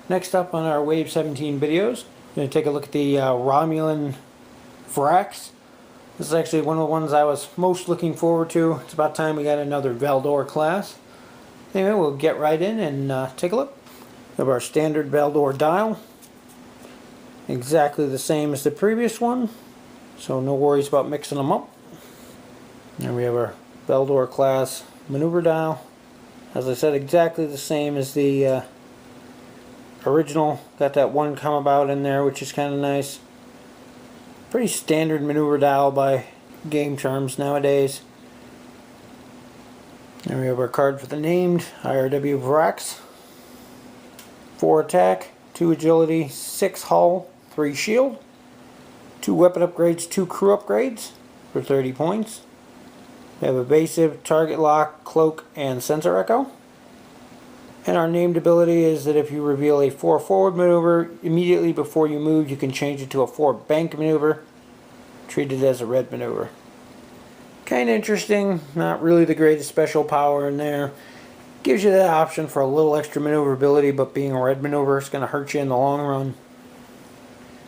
Next up on our Wave 17 videos, we're going to take a look at the Romulan Vrax. This is actually one of the ones I was most looking forward to. It's about time we got another Valdore class. Anyway, we'll get right in and take a look. We have our standard Valdore dial. Exactly the same as the previous one, so no worries about mixing them up. And we have our Valdore class maneuver dial. As I said, exactly the same as the original. Got that one come about in there, which is kind of nice. Pretty standard maneuver dial by game terms nowadays. And we have our card for the named I.R.W. Vrax. 4 attack, 2 agility, 6 hull, 3 shield, 2 weapon upgrades, 2 crew upgrades for 30 points. We have evasive, target lock, cloak, and sensor echo. And our named ability is that if you reveal a 4 forward maneuver, immediately before you move you can change it to a 4 bank maneuver, treated as a red maneuver. Kind of interesting, not really the greatest special power in there. Gives you that option for a little extra maneuverability, but being a red maneuver is going to hurt you in the long run.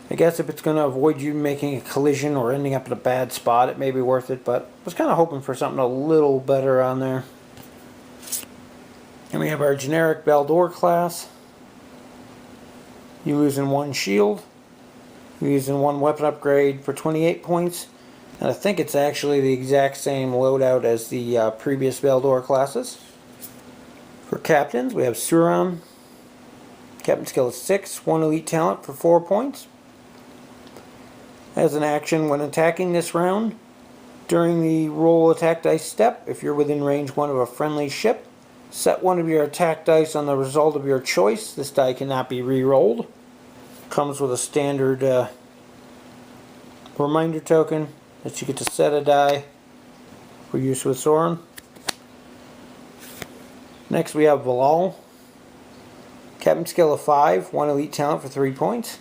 I guess if it's going to avoid you making a collision or ending up in a bad spot, it may be worth it, but I was kind of hoping for something a little better on there. And we have our generic Valdore class. You losing 1 shield. You're using 1 weapon upgrade for 28 points. And I think it's actually the exact same loadout as the previous Valdore classes. For captains, we have Suram. Captain skill is 6, 1 elite talent for 4 points. As an action, when attacking this round, during the roll attack dice step, if you're within range 1 of a friendly ship, set 1 of your attack dice on the result of your choice. This die cannot be re-rolled. Comes with a standard reminder token that you get to set a die for use with Soren. Next we have Valdore. Captain skill of 5, 1 elite talent for 3 points.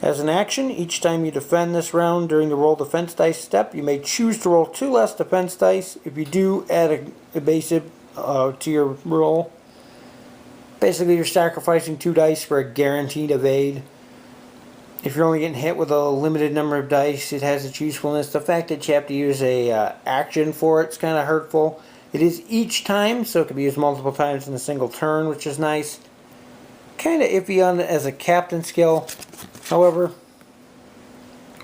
As an action, each time you defend this round during the roll defense dice step, you may choose to roll 2 less defense dice. If you do, add a evasive to your roll. Basically, you're sacrificing 2 dice for a guaranteed evade. If you're only getting hit with a limited number of dice, it has its usefulness. The fact that you have to use a action for it's kind of hurtful. It is each time, so it can be used multiple times in a single turn, which is nice. Kind of iffy on it as a captain skill. However,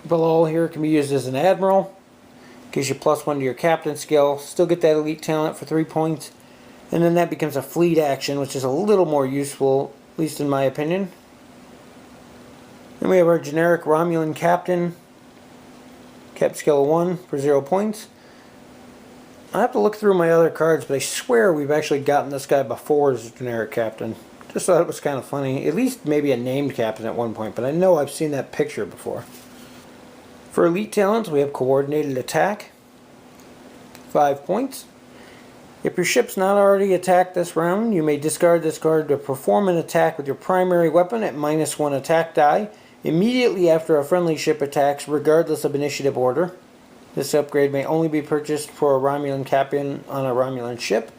Valdore here can be used as an admiral. Gives you +1 to your captain skill. Still get that elite talent for 3 points. And then that becomes a fleet action, which is a little more useful, at least in my opinion. Then we have our generic Romulan captain. Captain skill of 1 for 0 points. I have to look through my other cards, but I swear we've actually gotten this guy before as a generic captain. Just thought it was kind of funny. At least maybe a named captain at one point, but I know I've seen that picture before. For elite talents, we have coordinated attack. 5 points. If your ship's not already attacked this round, you may discard this card to perform an attack with your primary weapon at -1 attack die immediately after a friendly ship attacks, regardless of initiative order. This upgrade may only be purchased for a Romulan captain on a Romulan ship.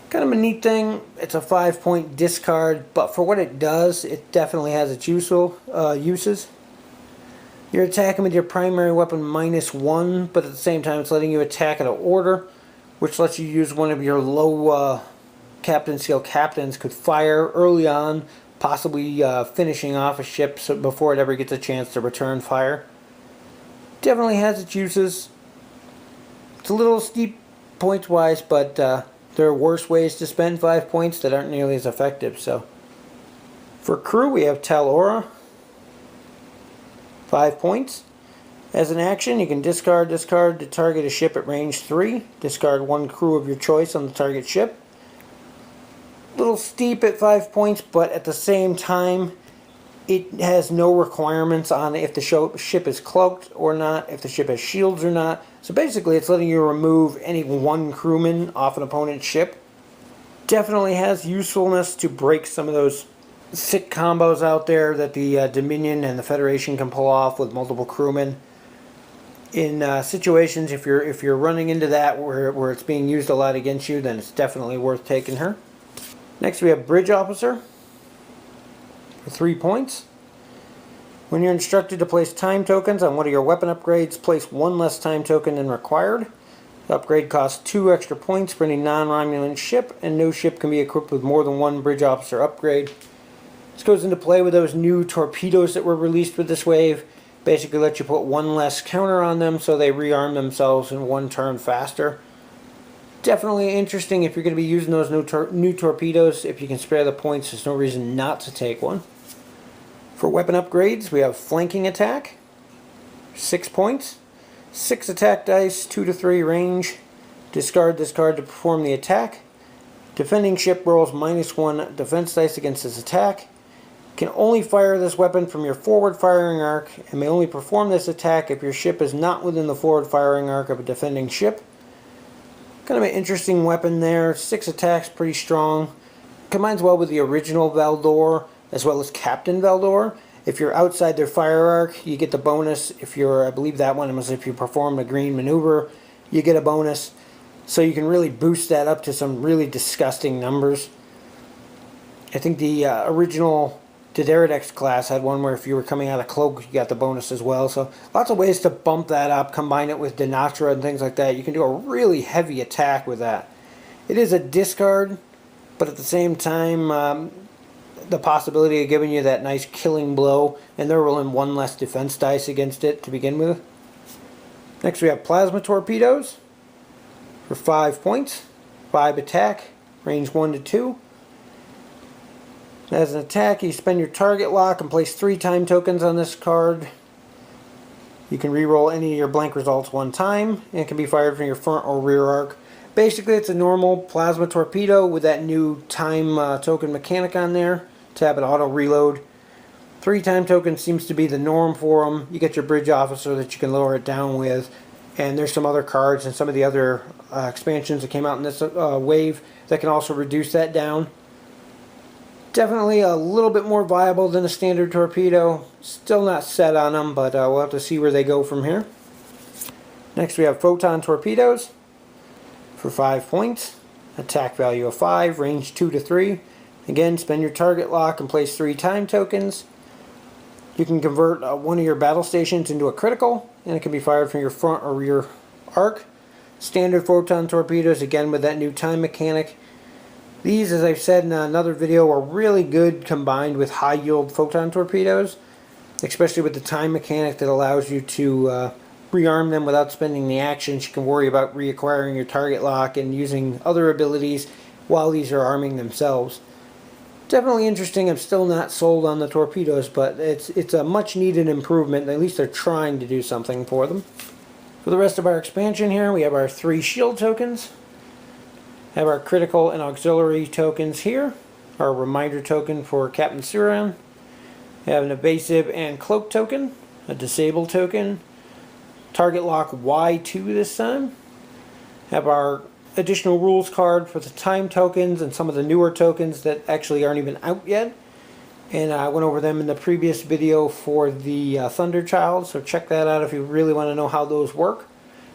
Kind of a neat thing. It's a 5-point discard, but for what it does, it definitely has its uses. You're attacking with your primary weapon -1, but at the same time it's letting you attack out of order, which lets you use one of your low captain skill captains could fire early on, possibly finishing off a ship before it ever gets a chance to return fire. Definitely has its uses. It's a little steep points wise, but there are worse ways to spend 5 points that aren't nearly as effective. So for crew we have Talora. 5 points. As an action, you can discard this card to target a ship at range 3. Discard 1 crew of your choice on the target ship. Little steep at 5 points, but at the same time, it has no requirements on if the ship is cloaked or not, if the ship has shields or not. So basically, it's letting you remove any 1 crewman off an opponent's ship. Definitely has usefulness to break some of those sick combos out there that the Dominion and the Federation can pull off with multiple crewmen. In situations, if you're running into that where it's being used a lot against you, then it's definitely worth taking her. Next we have Bridge Officer. for 3 points. When you're instructed to place time tokens on one of your weapon upgrades, place 1 less time token than required. The upgrade costs 2 extra points for any non-Romulan ship, and no ship can be equipped with more than 1 bridge officer upgrade. This goes into play with those new torpedoes that were released with this wave. Basically let you put 1 less counter on them so they rearm themselves in 1 turn faster. Definitely interesting if you're going to be using those new torpedoes. If you can spare the points, there's no reason not to take one. For weapon upgrades, we have flanking attack, 6 points, 6 attack dice, 2 to 3 range. Discard this card to perform the attack. Defending ship rolls -1 defense dice against this attack. Can only fire this weapon from your forward firing arc and may only perform this attack if your ship is not within the forward firing arc of a defending ship. Kind of an interesting weapon there. 6 attacks, pretty strong. Combines well with the original Valdore as well as Captain Valdore. If you're outside their fire arc, you get the bonus. If you're, I believe that one was if you perform a green maneuver, you get a bonus. So you can really boost that up to some really disgusting numbers. I think the original Dideridex class had one where if you were coming out of cloak, you got the bonus as well. So lots of ways to bump that up, combine it with Denatra and things like that. You can do a really heavy attack with that. It is a discard, but at the same time, the possibility of giving you that nice killing blow, and they're rolling 1 less defense dice against it to begin with. Next we have plasma torpedoes for 5 points, 5 attack, range 1 to 2. As an attack, you spend your target lock and place 3 time tokens on this card. You can reroll any of your blank results 1 time, and it can be fired from your front or rear arc. Basically, it's a normal plasma torpedo with that new time token mechanic on there to have it auto reload. 3 time tokens seems to be the norm for them. You get your bridge officer that you can lower it down with, and there's some other cards and some of the other expansions that came out in this wave that can also reduce that down. Definitely a little bit more viable than a standard torpedo. Still not set on them, but we'll have to see where they go from here. Next we have Photon Torpedoes for 5 points. Attack value of 5, range 2 to 3. Again, spend your target lock and place 3 time tokens. You can convert one of your battle stations into a critical, and it can be fired from your front or rear arc. Standard Photon Torpedoes, again with that new time mechanic. These, as I've said in another video, are really good combined with high yield Photon Torpedoes, especially with the time mechanic that allows you to rearm them without spending the actions. You can worry about reacquiring your target lock and using other abilities while these are arming themselves. Definitely interesting. I'm still not sold on the torpedoes, but it's a much needed improvement. At least they're trying to do something for them. For the rest of our expansion here, we have our 3 shield tokens. Have our critical and auxiliary tokens here. Our reminder token for Captain Suran. We have an evasive and cloak token. A disable token. Target lock Y2 this time. Have our additional rules card for the time tokens and some of the newer tokens that actually aren't even out yet. And I went over them in the previous video for the Thunderchild, so check that out if you really want to know how those work.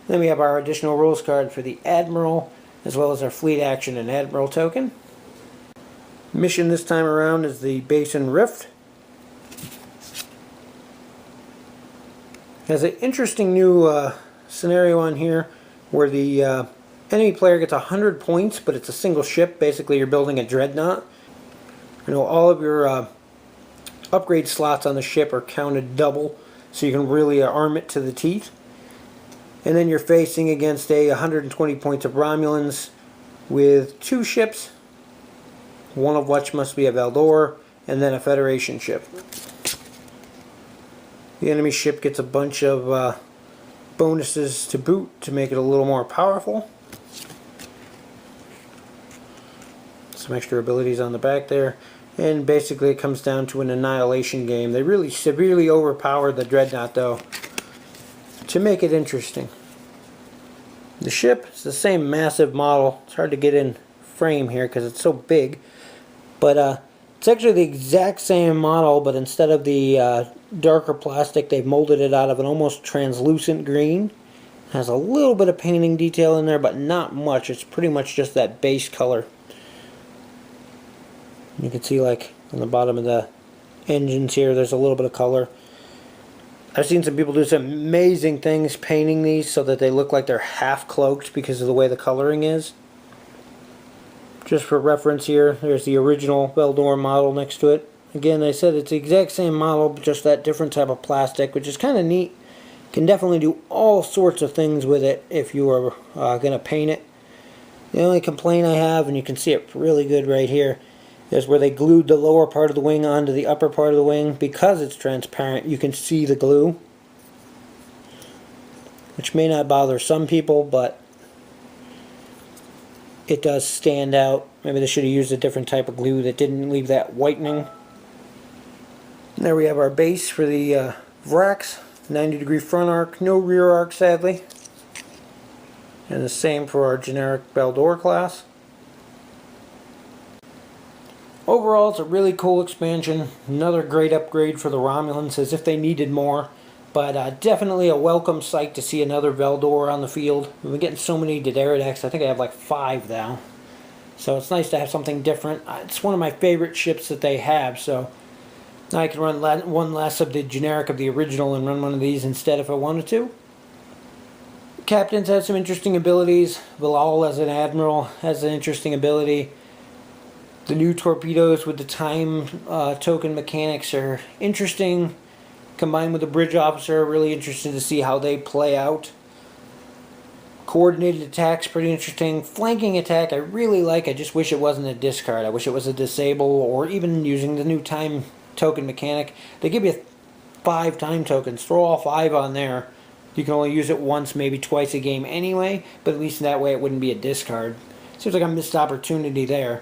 Then we have our additional rules card for the Admiral, as well as our Fleet Action and Admiral token. Mission this time around is the Basin Rift. Has an interesting new scenario on here where the enemy player gets 100 points, but it's a single ship. Basically, you're building a dreadnought. You know, all of your upgrade slots on the ship are counted double, so you can really arm it to the teeth. And then you're facing against 120 points of Romulans with 2 ships, one of which must be a Valdore, and then a Federation ship. The enemy ship gets a bunch of bonuses to boot to make it a little more powerful. Some extra abilities on the back there. And basically it comes down to an annihilation game. They really severely overpowered the Dreadnought though, to make it interesting. The ship is the same massive model. It's hard to get in frame here because it's so big. But it's actually the exact same model, but instead of the darker plastic, they've molded it out of an almost translucent green. It has a little bit of painting detail in there, but not much. It's pretty much just that base color. You can see, like, on the bottom of the engines here. There's a little bit of color. I've seen some people do some amazing things painting these so that they look like they're half cloaked because of the way the coloring is. Just for reference here, there's the original Valdore model next to it. Again, I said it's the exact same model, but just that different type of plastic, which is kind of neat. Can definitely do all sorts of things with it if you are going to paint it. The only complaint I have, and you can see it really good right here, is where they glued the lower part of the wing onto the upper part of the wing. Because it's transparent, you can see the glue, which may not bother some people, but it does stand out. Maybe they should have used a different type of glue that didn't leave that whitening. And there we have our base for the Vrax. 90-degree front arc, no rear arc sadly. And the same for our generic Valdore class. Overall, it's a really cool expansion. Another great upgrade for the Romulans, as if they needed more. But definitely a welcome sight to see another Valdore on the field. We've been getting so many Valdore-types. I think I have like 5 now. So it's nice to have something different. It's one of my favorite ships that they have, so now I can run one less of the generic of the original and run one of these instead if I wanted to. Captains have some interesting abilities. Valdore as an admiral has an interesting ability. The new torpedoes with the time token mechanics are interesting. Combined with the bridge officer, really interested to see how they play out. Coordinated attack's pretty interesting. Flanking attack I really like. I just wish it wasn't a discard. I wish it was a disable, or even using the new time token mechanic. They give you 5 time tokens. Throw all 5 on there. You can only use it once, maybe twice a game anyway, but at least that way it wouldn't be a discard. Seems like a missed opportunity there.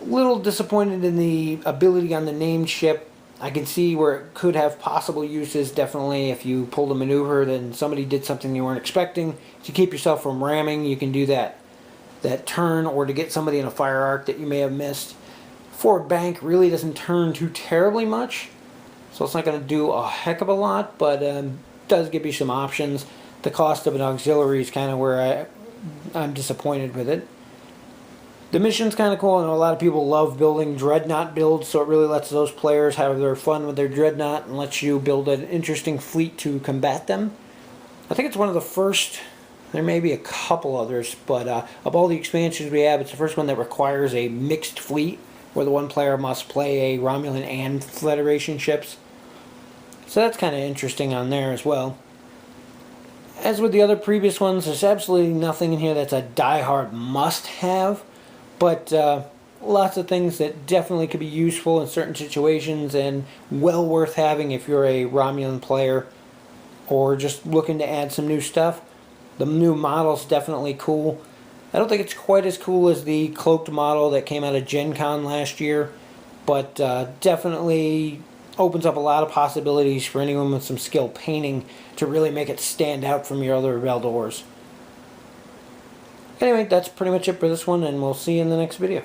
A little disappointed in the ability on the named ship. I can see where it could have possible uses. Definitely if you pulled a maneuver, then somebody did something you weren't expecting. To keep yourself from ramming, you can do that turn, or to get somebody in a fire arc that you may have missed. Forward bank really doesn't turn too terribly much, so it's not going to do a heck of a lot, but does give you some options. The cost of an auxiliary is kind of where I'm disappointed with it. The mission's kind of cool. I know a lot of people love building dreadnought builds, so it really lets those players have their fun with their dreadnought and lets you build an interesting fleet to combat them. I think it's one of the first, there may be a couple others, but of all the expansions we have, it's the first one that requires a mixed fleet, where the one player must play a Romulan and Federation ships. So that's kind of interesting on there as well. As with the other previous ones, there's absolutely nothing in here that's a die-hard must-have, but lots of things that definitely could be useful in certain situations and well worth having if you're a Romulan player or just looking to add some new stuff. The new model's definitely cool. I don't think it's quite as cool as the cloaked model that came out of Gen Con last year, but definitely opens up a lot of possibilities for anyone with some skill painting to really make it stand out from your other Valdores. Anyway, that's pretty much it for this one, and we'll see you in the next video.